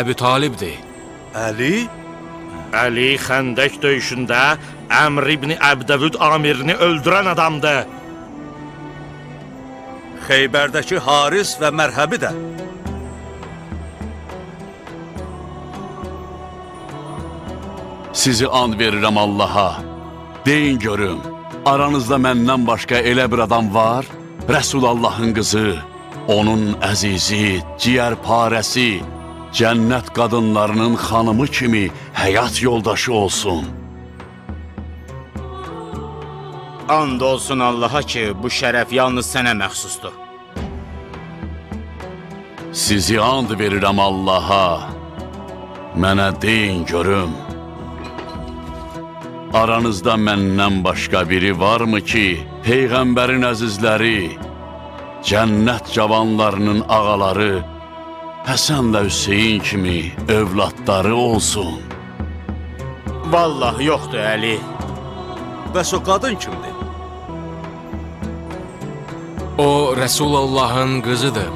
Əbu Talibdir. Əli? Əli Xəndək döyüşündə Əmr ibn Əbdəvud amirini öldürən adamdır. Xeybərdəki Haris və Mərhəbi də. Sizi and verirəm Allaha. Deyin görüm, aranızda məndən başqa elə bir adam var? Rəsulallahın qızı, onun əzizi, ciyərparəsi, cənnət qadınlarının xanımı kimi həyat yoldaşı olsun. And olsun Allaha ki, bu şərəf yalnız sənə məxsusdur. Sizi and verirəm Allaha. Mənə deyin görüm. Aranızda məndən başqa biri varmı ki, Peyğəmbərin əzizləri, cənnət cavanlarının ağaları, Həsənlə Hüseyin kimi övladları olsun? Vallahi yoxdur Əli. Bəs o qadın kimdir? O, Rəsulullahın qızıdır.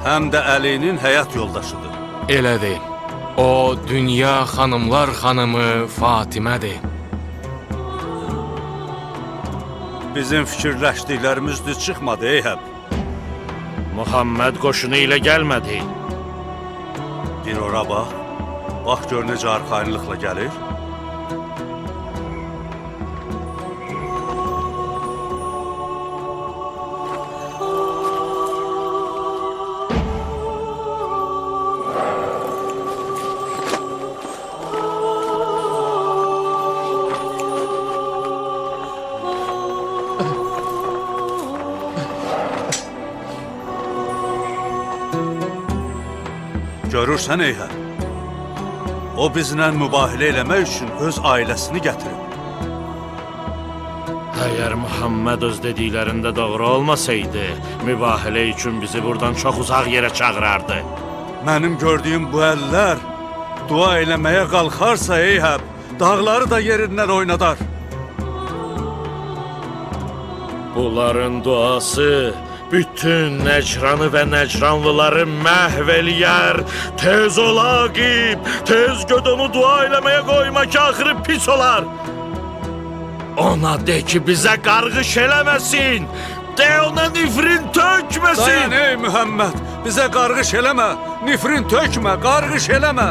Həm də Əlinin həyat yoldaşıdır. Elədir. O, dünya xanımlar xanımı Fatimədir. Bizim fikirləşdiklərimiz düz çıxmadı, Eyhəb. Muhammed qoşunu ilə gəlmədi. Bir ora bax. Bax gör necə arxayınlıqla gəlir. Görürsən Eyhəb, o bizlə mübahilə eləmək üçün öz ailəsini gətirib. Əgər Muhammed öz dediklərində doğru olmasaydı, mübahilə üçün bizi buradan çox uzaq yerə çağırardı. Mənim gördüyüm bu əllər dua eləməyə qalxarsa Eyhəb, dağları da yerindən oynadar. Bunların duası bütün Nəcranı və Nəcranlıları məhv eləyər. Tez ol Aqib, tez göd onu dua eləməyə qoyma ki, axırı pis olar. Ona de ki, bizə qarğış eləməsin. De ona nifrin tökməsin. Dayan ey Mühəmməd, bizə qarğış eləmə, nifrin tökmə, qarğış eləmə.